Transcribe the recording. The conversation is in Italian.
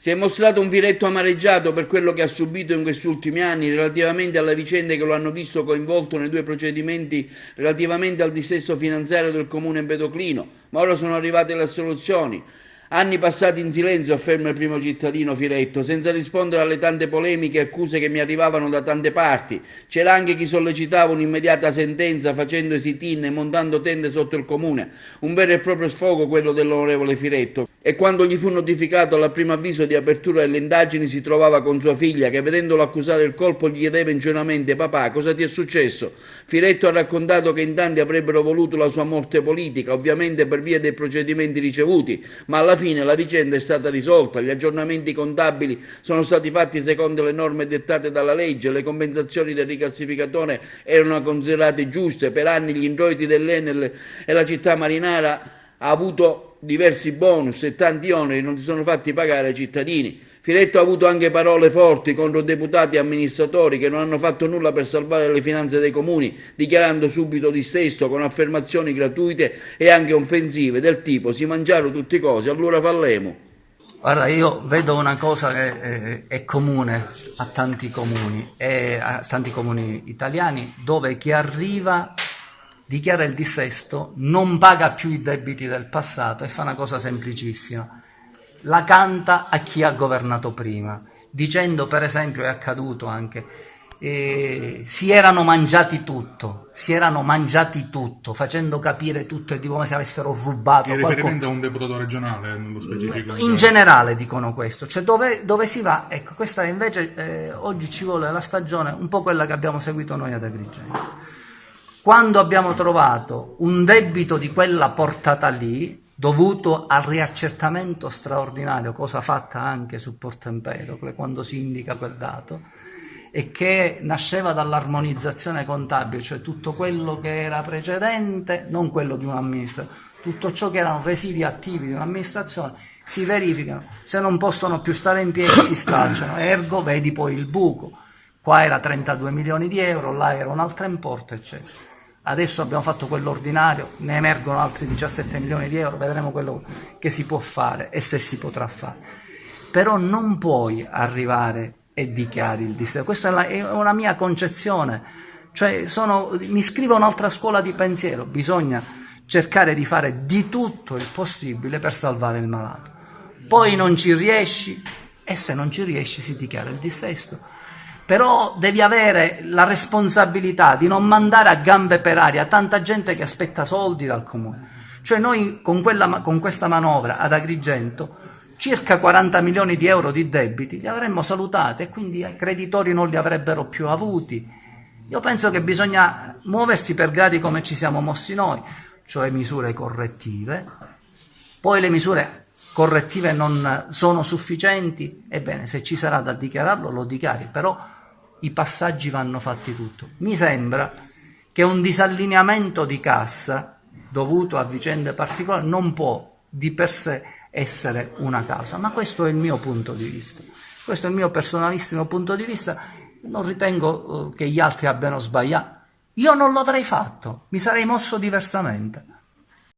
Si è mostrato un Firetto amareggiato per quello che ha subito in questi ultimi anni relativamente alle vicende che lo hanno visto coinvolto nei due procedimenti relativamente al dissesto finanziario del comune Empedoclino, ma ora sono arrivate le soluzioni. Anni passati in silenzio, afferma il primo cittadino Firetto, senza rispondere alle tante polemiche e accuse che mi arrivavano da tante parti. C'era anche chi sollecitava un'immediata sentenza facendo sit-in e montando tende sotto il comune. Un vero e proprio sfogo quello dell'onorevole Firetto. E quando gli fu notificato al primo avviso di apertura delle indagini si trovava con sua figlia che vedendolo accusare il colpo gli chiedeva ingenuamente: papà, cosa ti è successo? Firetto ha raccontato che in tanti avrebbero voluto la sua morte politica, ovviamente per via dei procedimenti ricevuti, ma alla fine la vicenda è stata risolta, gli aggiornamenti contabili sono stati fatti secondo le norme dettate dalla legge, le compensazioni del ricassificatore erano considerate giuste, per anni gli introiti dell'Enel e la città marinara ha avuto diversi bonus e tanti oneri non si sono fatti pagare ai cittadini. Firetto ha avuto anche parole forti contro deputati e amministratori che non hanno fatto nulla per salvare le finanze dei comuni, dichiarando subito dissesto con affermazioni gratuite e anche offensive del tipo si mangiarono tutti i cosi, allora fallemo. Guarda, io vedo una cosa che è comune a tanti comuni italiani, dove chi arriva dichiara il dissesto, non paga più i debiti del passato e fa una cosa semplicissima: la canta a chi ha governato prima, dicendo, per esempio, è accaduto anche, si erano mangiati tutto, facendo capire tutto, è come se avessero rubato. In riferimento a un deputato regionale, nello specifico? In generale dicono questo, cioè dove si va, ecco, questa invece oggi ci vuole la stagione, un po' quella che abbiamo seguito noi ad Agrigento. Quando abbiamo trovato un debito di quella portata lì, dovuto al riaccertamento straordinario, cosa fatta anche su Porto Empedocle, quando si indica quel dato, e che nasceva dall'armonizzazione contabile, cioè tutto quello che era precedente, non quello di un'amministrazione, tutto ciò che erano residui attivi di un'amministrazione, si verificano, se non possono più stare in piedi si stracciano, ergo vedi poi il buco, qua era 32 milioni di euro, là era un altro importo, eccetera. Adesso abbiamo fatto quello ordinario, ne emergono altri 17 milioni di euro, vedremo quello che si può fare e se si potrà fare. Però non puoi arrivare e dichiari il dissesto. Questa è una mia concezione, cioè mi iscrivo a un'altra scuola di pensiero, bisogna cercare di fare di tutto il possibile per salvare il malato. Poi non ci riesci e se non ci riesci si dichiara il dissesto. Però devi avere la responsabilità di non mandare a gambe per aria tanta gente che aspetta soldi dal comune. Cioè noi con questa manovra ad Agrigento circa 40 milioni di euro di debiti li avremmo salutati e quindi i creditori non li avrebbero più avuti. Io penso che bisogna muoversi per gradi come ci siamo mossi noi, cioè misure correttive. Poi le misure correttive non sono sufficienti, ebbene se ci sarà da dichiararlo lo dichiari, però i passaggi vanno fatti tutto. Mi sembra che un disallineamento di cassa dovuto a vicende particolari non può di per sé essere una causa, ma questo è il mio punto di vista, questo è il mio personalissimo punto di vista, non ritengo che gli altri abbiano sbagliato, io non l'avrei fatto, mi sarei mosso diversamente.